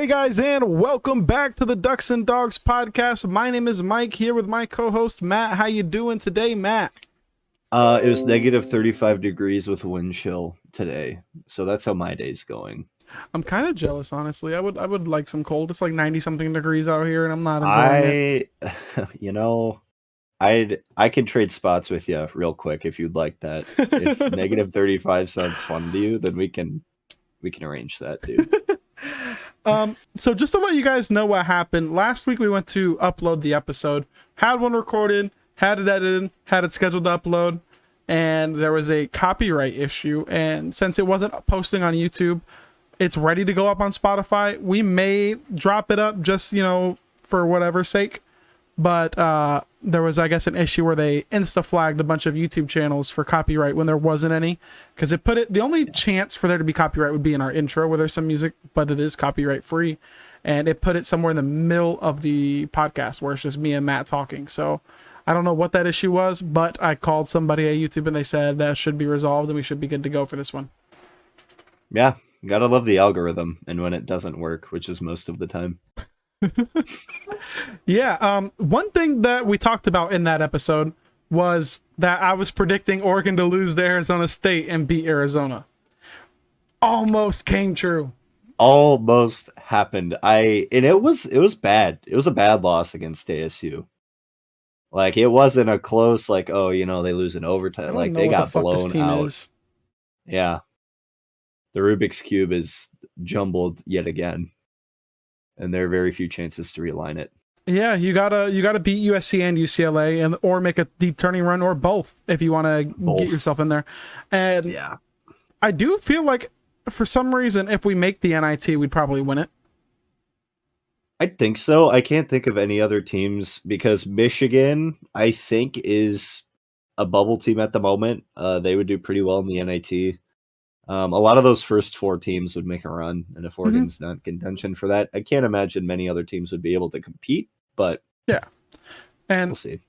guys, and welcome back to the Ducks and Dogs podcast. My name is Mike, here with my co-host Matt. How you doing today, Matt? It was negative 35 degrees with a wind chill today, so that's how my day's going. I'm kind of jealous, honestly. I would like some cold. It's like 90 something degrees out here, and I'm not enjoying it. I can trade spots with you real quick if you'd like that. If negative 35 sounds fun to you, then we can arrange that, dude. So just to let you guys know what happened, last week we went to upload the episode, had one recorded, had it edited, had it scheduled to upload, and there was a copyright issue. And since it wasn't posting on YouTube, it's ready to go up on Spotify. We may drop it up just, for whatever's sake. But there was, I guess, an issue where they insta-flagged a bunch of YouTube channels for copyright when there wasn't any. Because the only chance for there to be copyright would be in our intro where there's some music, but it is copyright free. And it put it somewhere in the middle of the podcast where it's just me and Matt talking. So I don't know what that issue was, but I called somebody at YouTube and they said that should be resolved and we should be good to go for this one. Yeah, gotta love the algorithm and when it doesn't work, which is most of the time. Yeah, one thing that we talked about in that episode was that I was predicting Oregon to lose to Arizona State and beat Arizona. Almost came true. Almost happened. It was bad. It was a bad loss against ASU. Like, it wasn't a close, they lose in overtime. Like, they got blown out. Yeah. The Rubik's Cube is jumbled yet again. And there are very few chances to realign it. Yeah, you gotta beat USC and UCLA, or make a deep turning run, or both if you want to get yourself in there. And yeah, I do feel like for some reason, if we make the NIT, we'd probably win it. I think so. I can't think of any other teams because Michigan, I think, is a bubble team at the moment. They would do pretty well in the NIT. A lot of those first four teams would make a run, and if Oregon's not in contention for that, I can't imagine many other teams would be able to compete, but yeah, and we'll see.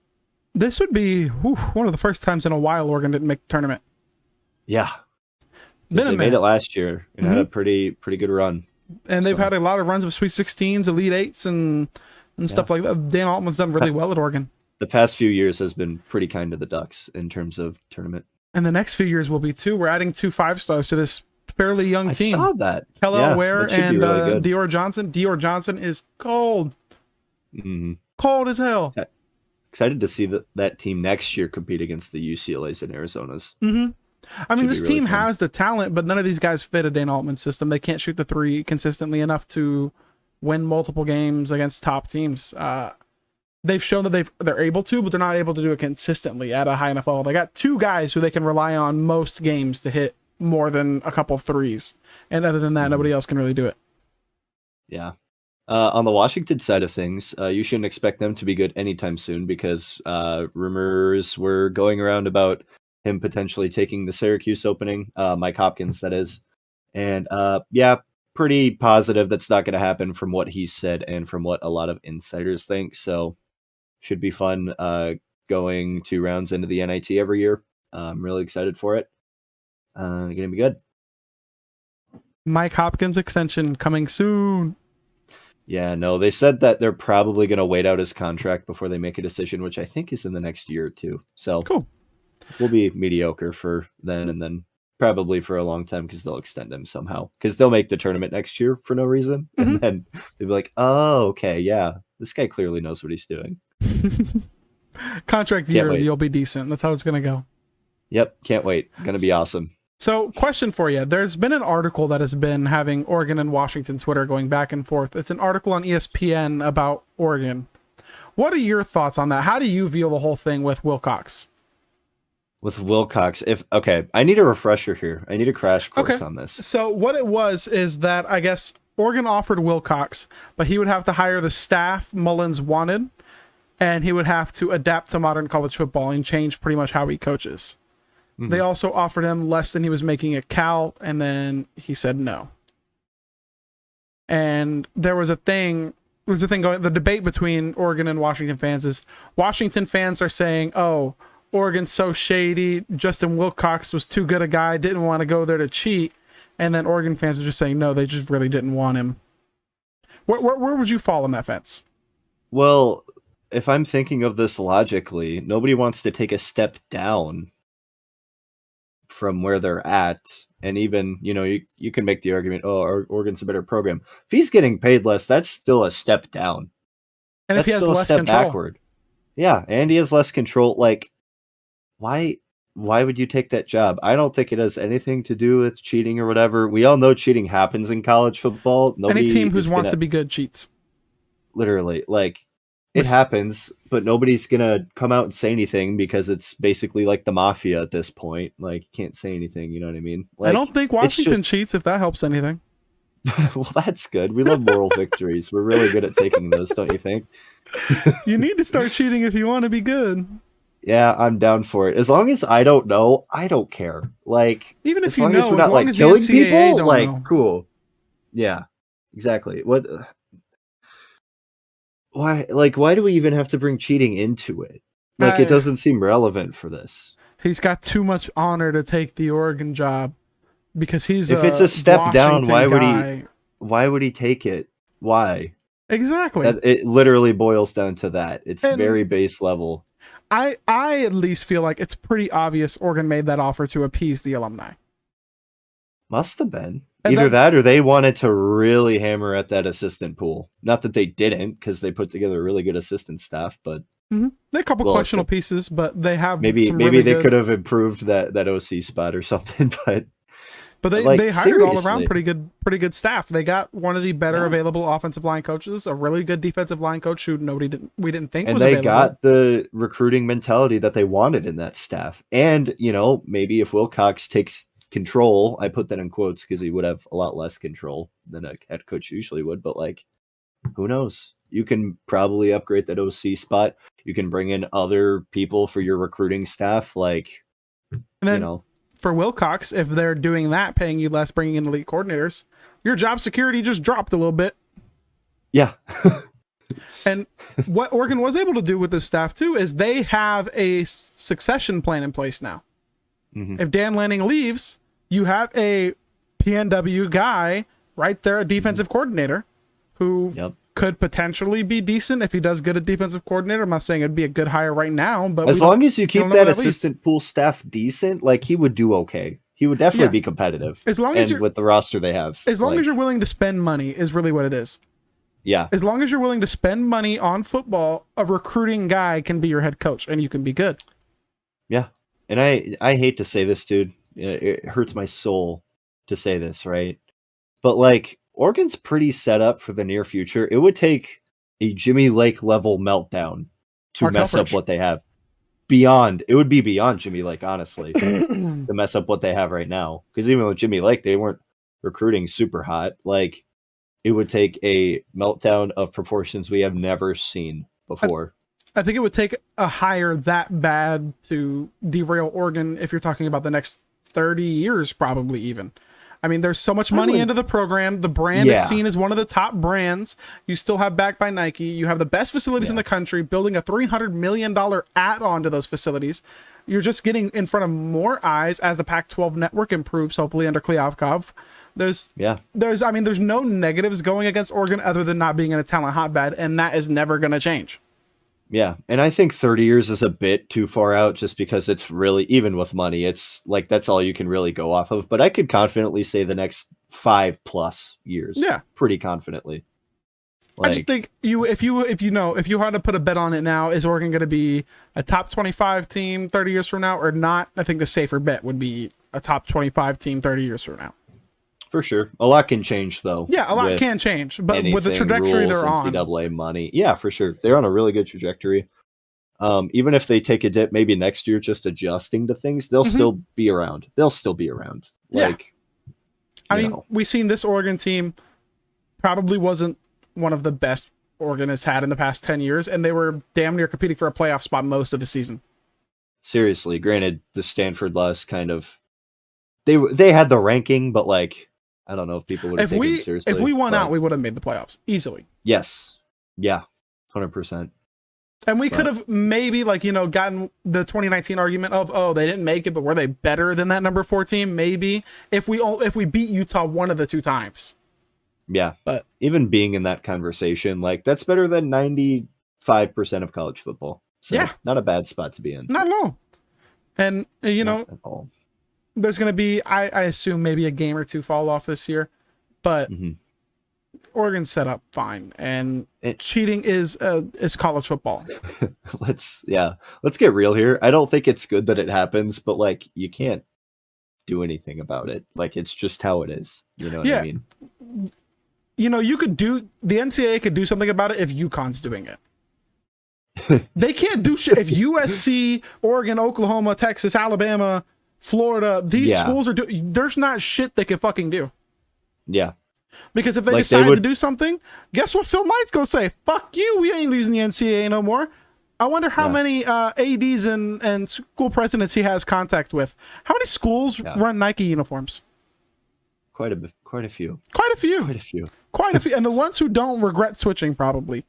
This would be one of the first times in a while Oregon didn't make the tournament. Yeah, they made it last year and had a pretty good run. And they've had a lot of runs of Sweet 16s, Elite 8s, and stuff like that. Dan Altman's done really well at Oregon. The past few years has been pretty kind to the Ducks in terms of tournament. And the next few years will be too. We're adding 2 5-stars to this fairly young team. I saw that. Kellel Ware and really Dior Johnson. Dior Johnson is cold. Mm-hmm. Cold as hell. Excited to see that team next year compete against the UCLAs and Arizonas. Mm-hmm. I mean, this team has the talent, but none of these guys fit a Dan Altman system. They can't shoot the three consistently enough to win multiple games against top teams. They've shown that they're able to, but they're not able to do it consistently at a high enough level. They got 2 guys who they can rely on most games to hit more than a couple of threes. And other than that, nobody else can really do it. Yeah. On the Washington side of things, you shouldn't expect them to be good anytime soon because rumors were going around about him potentially taking the Syracuse opening, Mike Hopkins, that is. And pretty positive that's not going to happen from what he said and from what a lot of insiders think. So should be fun going 2 rounds into the NIT every year. I'm really excited for it. Going to be good. Mike Hopkins extension coming soon. Yeah, no, they said that they're probably going to wait out his contract before they make a decision, which I think is in the next year or 2. So cool. We'll be mediocre for then and then probably for a long time because they'll extend him somehow because they'll make the tournament next year for no reason. And then they'll be like, oh, okay, yeah, this guy clearly knows what he's doing. Contract year, you'll be decent. That's how it's going to go. Yep, can't wait. Going to be awesome. So, question for you. There's been an article that has been having Oregon and Washington Twitter going back and forth. It's an article on ESPN about Oregon. What are your thoughts on that? How do you view the whole thing with Wilcox? With Wilcox, I need a refresher here. I need a crash course on this. So what it was is that I guess Oregon offered Wilcox, but he would have to hire the staff Mullins wanted, and he would have to adapt to modern college football and change pretty much how he coaches. Mm-hmm. They also offered him less than he was making at Cal, and then he said no. And there's a thing going, the debate between Oregon and Washington fans is Washington fans are saying, oh, Oregon's so shady. Justin Wilcox was too good a guy, didn't want to go there to cheat. And then Oregon fans are just saying, no, they just really didn't want him. Where would you fall on that fence? Well, if I'm thinking of this logically, nobody wants to take a step down from where they're at. And even, you can make the argument, Oregon's a better program. If he's getting paid less, that's still a step down. And That's if he has still a less step control, backward. Yeah, and he has less control. Like, why would you take that job? I don't think it has anything to do with cheating or whatever. We all know cheating happens in college football. any Nobody team who is wants gonna to be good cheats. literally, like, it happens, but nobody's gonna come out and say anything because it's basically like the mafia at this point. Like, you can't say anything, you know what I mean? Like, I don't think Washington cheats, if that helps anything. well, that's good. We love moral victories. We're really good at taking those, don't you think? You need to start cheating if you want to be good. Yeah, I'm down for it. As long as I don't know, I don't care. Like, even if as you long know, as we're as not long like as the killing NCAA people, don't like, know. cool. Yeah, exactly. Why do we even have to bring cheating into it? Like, it doesn't seem relevant for this. He's got too much honor to take the Oregon job because he's if it's a step Washington down, why guy. would he take it? Why? Exactly. It literally boils down to that. It's And very base level. I at least feel like it's pretty obvious Oregon made that offer to appease the alumni. Must have been. And Either that or they wanted to really hammer at that assistant pool. Not that they didn't, because they put together a really good assistant staff, but they had a couple questionable pieces, but they have maybe they could have improved that OC spot or something, but they hired seriously. all around pretty good staff. They got one of the better available offensive line coaches, a really good defensive line coach who we didn't think was available. And they got the recruiting mentality that they wanted in that staff. And, maybe if Wilcox takes control, I put that in quotes because he would have a lot less control than a head coach usually would, but like, who knows? You can probably upgrade that OC spot. You can bring in other people for your recruiting staff. Like, and then, for Wilcox, if they're doing that, paying you less, bringing in elite coordinators, your job security just dropped a little bit. Yeah. And what Oregon was able to do with this staff too is they have a succession plan in place now. Mm-hmm. If Dan Lanning leaves, you have a PNW guy right there, a defensive coordinator who could potentially be decent if he does good at defensive coordinator. I'm not saying it'd be a good hire right now, but as long as you keep that assistant pool staff decent, like, he would do okay. He would definitely be competitive. As long as with the roster they have. As long as you're willing to spend money is really what it is. Yeah. As long as you're willing to spend money on football, a recruiting guy can be your head coach and you can be good. Yeah. And I hate to say this, dude. It hurts my soul to say this, right? But like, Oregon's pretty set up for the near future. It would take a Jimmy Lake level meltdown to mess up what they have. It would be beyond Jimmy Lake, honestly, to mess up what they have right now. Because even with Jimmy Lake, they weren't recruiting super hot. Like, it would take a meltdown of proportions we have never seen before. I think it would take a hire that bad to derail Oregon if you're talking about the next 30 years, probably even. I mean, there's so much money into the program. The brand is seen as one of the top brands. You still have backed by Nike. You have the best facilities in the country, building a $300 million add-on to those facilities. You're just getting in front of more eyes as the Pac-12 network improves, hopefully under Kliavkov. There's no negatives going against Oregon other than not being in a talent hotbed, and that is never going to change. Yeah, and I think 30 years is a bit too far out just because it's really, even with money, it's like that's all you can really go off of. But I could confidently say the next 5+ years. Yeah. Pretty confidently. I just think if you had to put a bet on it now, is Oregon going to be a top 25 team 30 years from now or not? I think the safer bet would be a top 25 team 30 years from now. For sure. A lot can change, though. Yeah, a lot can change. But with the trajectory they're on. NCAA money. Yeah, for sure. They're on a really good trajectory. Even if they take a dip maybe next year just adjusting to things, they'll still be around. Like, I mean, we've seen this Oregon team probably wasn't one of the best Oregon has had in the past 10 years, and they were damn near competing for a playoff spot most of the season. Seriously, granted, the Stanford loss kind of... They had the ranking, but like... I don't know if people would have taken it seriously. If we won out, we would have made the playoffs easily. Yes. Yeah. 100%. And we could have maybe gotten the 2019 argument of, they didn't make it, but were they better than that number 4 team? Maybe if we beat Utah one of the 2 times. Yeah. But even being in that conversation, like that's better than 95% of college football. So yeah, not a bad spot to be in. not at all. And Not at all. there's going to be, I assume, maybe a game or two fall off this year, but Mm-hmm. Oregon's set up fine, and It, cheating is college football. let's get real here. I don't think it's good that it happens, but like you can't do anything about it. Like it's just how it is. You know what I mean? You could do, the NCAA could do something about it if UConn's doing it. They can't do shit if USC, Oregon, Oklahoma, Texas, Alabama, Florida, these schools are doing, there's not shit they can fucking do. Yeah. Because if they decide to do something, guess what Phil Knight's gonna say? Fuck you, we ain't losing the NCAA no more. I wonder how many ADs and school presidents he has contact with. How many schools run Nike uniforms? Quite a few. Quite a few. And the ones who don't regret switching probably.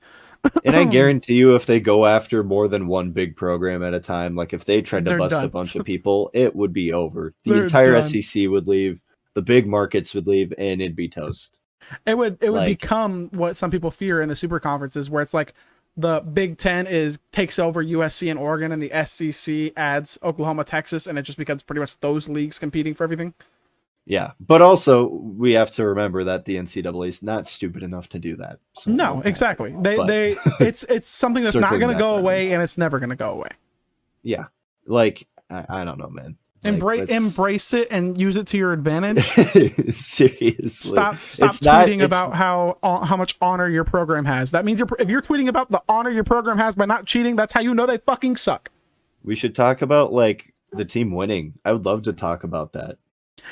And I guarantee you, if they go after more than one big program at a time, like if they tried to bust a bunch of people, it would be over. The entire SEC would leave, the big markets would leave, and it'd be toast. It would become what some people fear in the super conferences, where it's like the Big Ten takes over USC and Oregon, and the SEC adds Oklahoma, Texas, and it just becomes pretty much those leagues competing for everything. Yeah, but also we have to remember that the NCAA is not stupid enough to do that. So no, exactly. It's something that's not going to go away, and it's never going to go away. Yeah, like I don't know, man. Embrace it and use it to your advantage. Seriously, stop tweeting about how much honor your program has. That means if you're tweeting about the honor your program has by not cheating, that's how you know they fucking suck. We should talk about like the team winning. I would love to talk about that.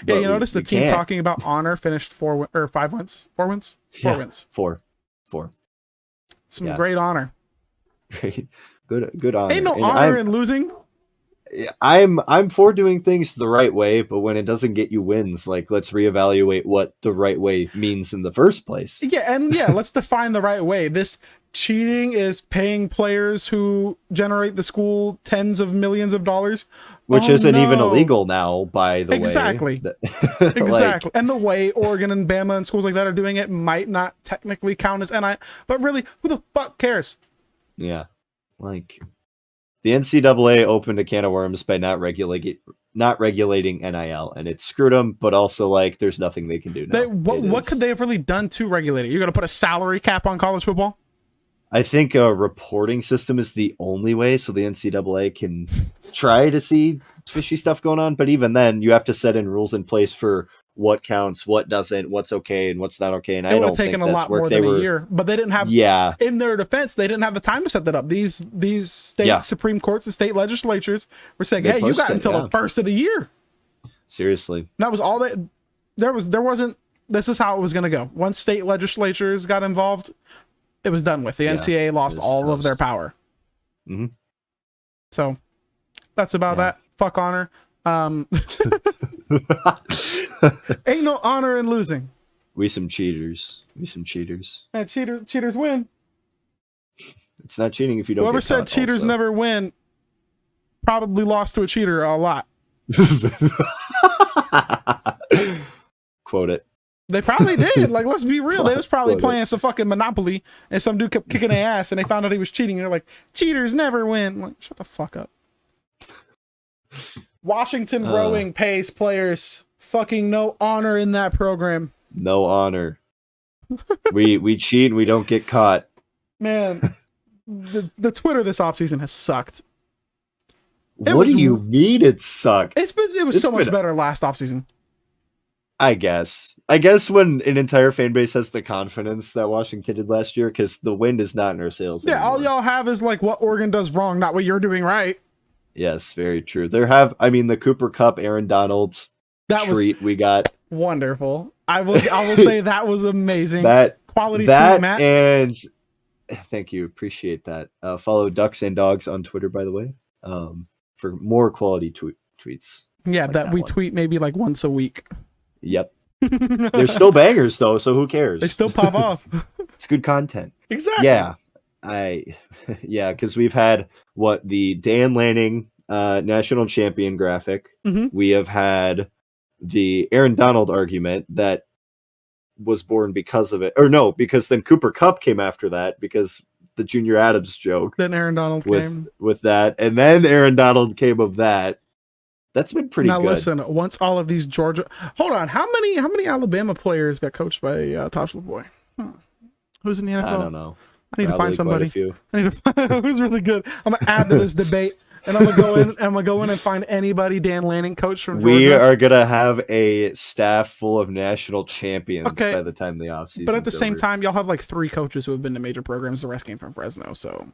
Yeah, you notice the team talking about honor finished 4 wins. Four. Some great honor. Great, good honor. Ain't no honor in losing. I'm for doing things the right way, but when it doesn't get you wins, like let's reevaluate what the right way means in the first place. Let's define the right way. This cheating is paying players who generate the school tens of millions of dollars, which isn't even illegal now, by the way. Exactly. And the way Oregon and Bama and schools like that are doing it might not technically count as NI, but really, who the fuck cares? Yeah, like the NCAA opened a can of worms by not regulating NIL, and it screwed them. But also, like, there's nothing they can do now. What could they have really done to regulate it? You're going to put a salary cap on college football? I think a reporting system is the only way, so the NCAA can try to see fishy stuff going on. But even then, you have to set in rules in place for what counts, what doesn't, what's okay, and what's not okay. And I don't think that's a lot more than a year. But they didn't have. Yeah. In their defense, they didn't have the time to set that up. These state Supreme Courts and state legislatures were saying, "Hey, you got until the first of the year." Seriously, that was all that. There wasn't. This is how it was going to go. Once state legislatures got involved, it was done with. The NCAA lost all of their power. Mm-hmm. So that's about that. Fuck honor. Ain't no honor in losing. We some cheaters. And cheaters win. It's not cheating if you don't. Whoever get said caught cheaters also. never win probably lost to a cheater a lot. Quote it. They probably did. Like, let's be real. They was probably playing some fucking Monopoly, and some dude kept kicking their ass, and they found out he was cheating. And they're like, cheaters never win. I'm like, shut the fuck up. Washington rowing pays players fucking no honor in that program. No honor. we cheat and we don't get caught. Man, the Twitter this offseason has sucked. What do you mean it sucked? It was so much better last offseason. I guess when an entire fan base has the confidence that Washington did last year, because the wind is not in our sails anymore. All y'all have is like what Oregon does wrong, not what you're doing right. Yes, very true. The Cooper Cup, Aaron Donald treat we got. Wonderful. I will say that was amazing. Quality tweet, Matt. And thank you. Appreciate that. Follow Ducks and Dawgs on Twitter, by the way, for more quality tweets. Yeah, like that we tweet maybe like once a week. Yep. They're still bangers though, so who cares? They still pop off. It's good content. Exactly. Yeah. Because we've had the Dan Lanning national champion graphic. Mm-hmm. We have had the Aaron Donald argument that was born because of it. Or no, because then Cooper Kupp came after that because the Junior Adams joke. Then Aaron Donald came with that, and then Aaron Donald came of that. That's been pretty good. Now listen, once all of these Georgia, hold on, how many Alabama players got coached by Tosh LaVoy? Who's in the NFL? I don't know. I need to find somebody. I need to find who's really good. I'm gonna add to this debate, and I'm gonna go in and find anybody Dan Lanning coach from Georgia. We are gonna have a staff full of national champions by the time the offseason. But at the same time, y'all have like 3 coaches who have been to major programs. The rest came from Fresno, so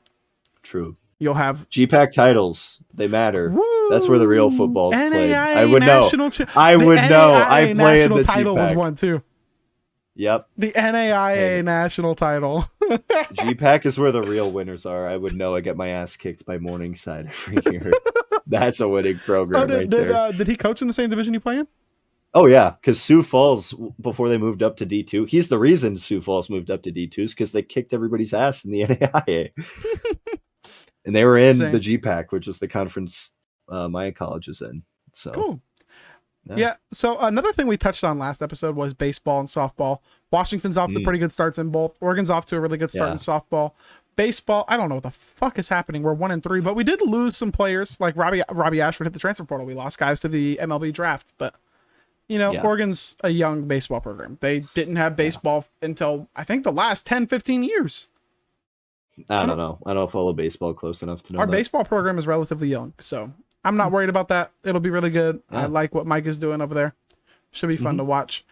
true. You'll have GPAC titles. They matter. Woo! That's where the real football's played. I would know. I would know. I play in the title GPAC. Was one too. Yep. The NAIA national title. GPAC is where the real winners are. I would know. I get my ass kicked by Morningside every year. That's a winning program right there. Did he coach in the same division you play in? Oh, yeah, because Sioux Falls, before they moved up to D2, he's the reason Sioux Falls moved up to D2 is because they kicked everybody's ass in the NAIA. And they were in the GPAC, which is the conference my college is in. So cool. Yeah. So another thing we touched on last episode was baseball and softball. Washington's off to pretty good starts in both. Oregon's off to a really good start in softball. Baseball, I don't know what the fuck is happening. We're 1-3, but we did lose some players. Like Robbie Ashford hit the transfer portal. We lost guys to the MLB draft, but Oregon's a young baseball program. They didn't have baseball until I think the last 10-15 years. I don't know. I don't follow baseball close enough to know. Our baseball program is relatively young, so I'm not worried about that. It'll be really good. Yeah. I like what Mike is doing over there. Should be fun to watch.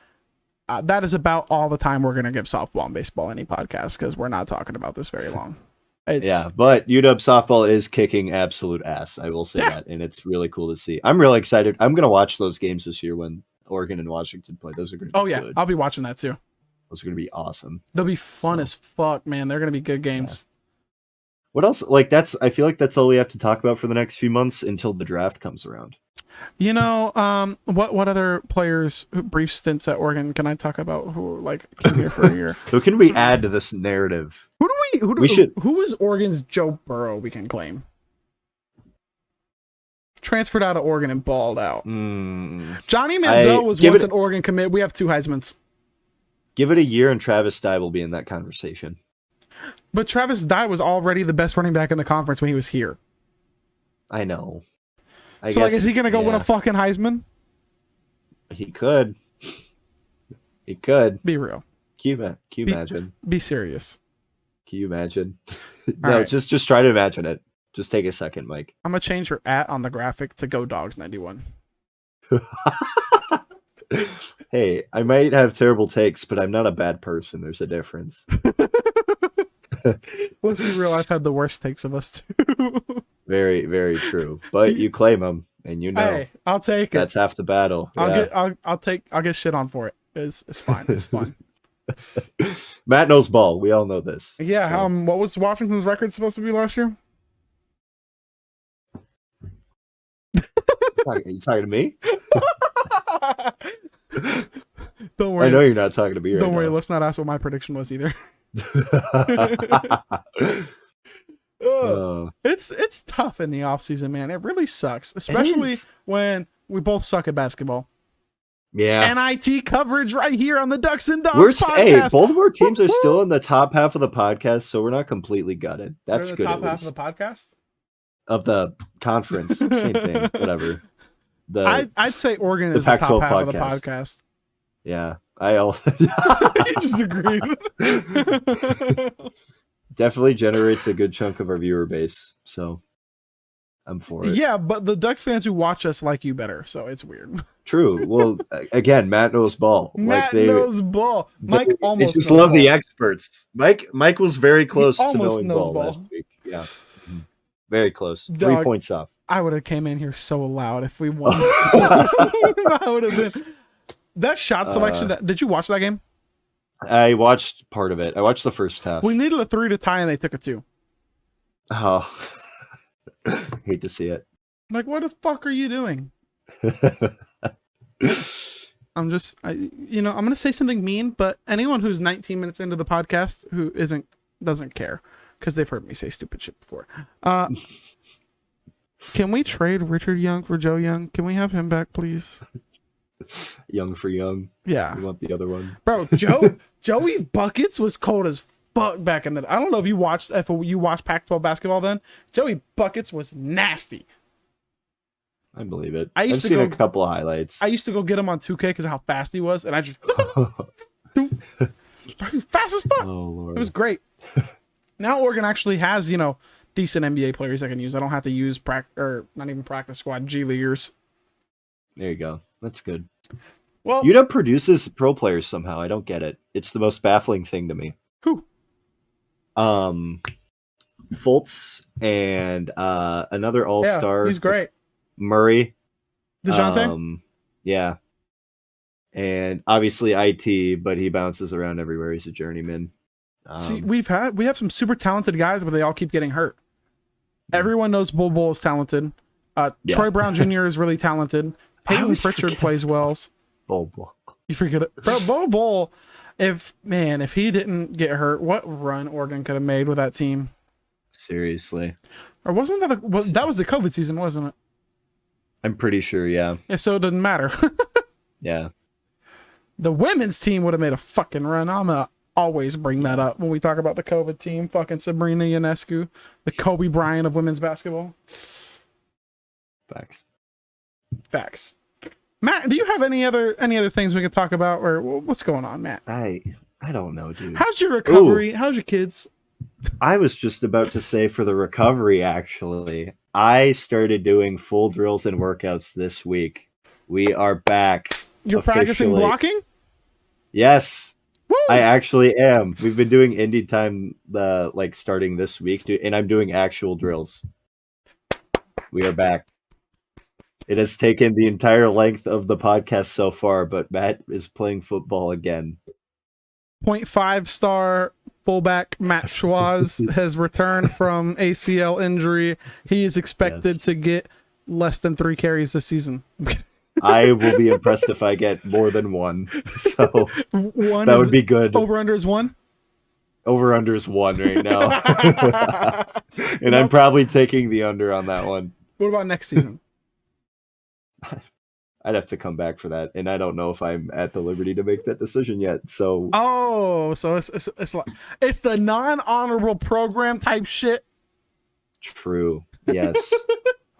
That is about all the time we're going to give softball and baseball any podcast because we're not talking about this very long. But UW softball is kicking absolute ass. I will say that, and it's really cool to see. I'm really excited. I'm going to watch those games this year when Oregon and Washington play. Those are going to be good. I'll be watching that too. Those are going to be awesome. They'll be fun as fuck, man. They're going to be good games. Yeah. What else? I feel like that's all we have to talk about for the next few months until the draft comes around. What other players, brief stints at Oregon, can I talk about who came here for a year? Who can we add to this narrative? Who is Oregon's Joe Burrow we can claim? Transferred out of Oregon and balled out. Johnny Manziel was once an Oregon commit. We have 2 Heismans. Give it a year and Travis Dye will be in that conversation. But Travis Dye was already the best running back in the conference when he was here. I know. I guess, is he going to go win a fucking Heisman? He could. He could. Be real. Can you imagine? Be serious. Can you imagine? No, just try to imagine it. Just take a second, Mike. I'm going to change your @ on the graphic to Go Dawgs 91. Hey, I might have terrible takes, but I'm not a bad person. There's a difference. Let's be real. I've had the worst takes of us too. Very, very true. But you claim them, and hey, I'll take it. That's half the battle. I'll get shit on for it. It's fine. It's fine. Matt knows ball. We all know this. Yeah. So. What was Washington's record supposed to be last year? Are you talking to me? Don't worry. I know you're not talking to me right now. Don't worry. Let's not ask what my prediction was either. It's tough in the offseason, man. It really sucks, especially when we both suck at basketball. Yeah. NIT coverage right here on the Ducks and Dawgs podcast. Hey, both of our teams are still in the top half of the podcast, so we're not completely gutted. That's good. Top half of the podcast of the conference, same thing. Whatever. I'd say Oregon is the top half of the podcast. Yeah, you just agreed. Definitely generates a good chunk of our viewer base, so I'm for it. Yeah, but the Duck fans who watch us like you better, so it's weird. True. Well, again, Matt knows ball. Matt knows ball. Mike almost. They just love the experts. Mike was very close to knowing ball last week. Yeah, very close. Dog, 3 points off. I would have came in here so loud if we won. I would have been. That shot selection. Did you watch that game? I watched part of it. I watched the first half. We needed a 3 to tie, and they took a 2. Oh, hate to see it. Like, what the fuck are you doing? I'm gonna say something mean, but anyone who's 19 minutes into the podcast who doesn't care because they've heard me say stupid shit before. Can we trade Richard Young for Joe Young? Can we have him back, please? Young for young. Yeah. We want the other one. Bro, Joey Buckets was cold as fuck back in the. I don't know if you watched Pac-12 basketball then. Joey Buckets was nasty. I believe it. I used I've to seen go- a couple of highlights. I used to go get him on 2K because of how fast he was, and I just bro, he was fast as fuck. Oh Lord. It was great. Now Oregon actually has, decent NBA players I can use. I don't have to use not even practice squad G leaguers. There you go. That's good. Well, UW produces pro players somehow. I don't get it. It's the most baffling thing to me. who? Fultz and another all-star. Yeah, he's great. Murray. DeJounte? Yeah. And obviously IT, but he bounces around everywhere. He's a journeyman. See, we have some super talented guys, but they all keep getting hurt. Everyone knows Bull is talented. Troy Brown Jr. is really talented. Peyton Pritchard plays well. Bull. You forget it. Bro, Bull, if he didn't get hurt, what run Oregon could have made with that team? Seriously. Or wasn't that that was the COVID season, wasn't it? I'm pretty sure, yeah. Yeah, so it doesn't matter. Yeah. The women's team would have made a fucking run. I'm gonna always bring that up when we talk about the COVID team. Fucking Sabrina Ionescu, the Kobe Bryant of women's basketball. Facts. Matt, do you have any other things we can talk about, or what's going on, Matt? I don't know, dude. How's your recovery? How's your kids? I was just about to say for the recovery, actually, I started doing full drills and workouts this week. We are back. You're practicing blocking? Yes. Woo! I actually am. We've been doing indie time starting this week, and I'm doing actual drills. We are back. It has taken the entire length of the podcast so far, but Matt is playing football again. 0.5-star fullback Matt Schwaz has returned from ACL injury. He is expected to get less than 3 carries this season. I will be impressed if I get more than 1. So that would be good. Over under is 1? Over under is 1 right now. And I'm probably taking the under on that one. What about next season? I'd have to come back for that, and I don't know if I'm at the liberty to make that decision yet. So so it's the non-honorable program type shit. True. Yes.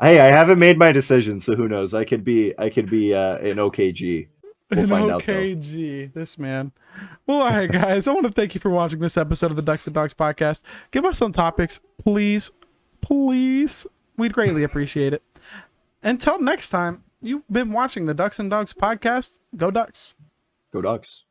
Hey, I haven't made my decision, so who knows? I could be an OKG. We'll find out. OKG, this man. Well, all right, guys. I want to thank you for watching this episode of the Ducks and Dawgs podcast. Give us some topics, please. We'd greatly appreciate it. Until next time, you've been watching the Ducks and Dawgs podcast. Go Ducks. Go Ducks.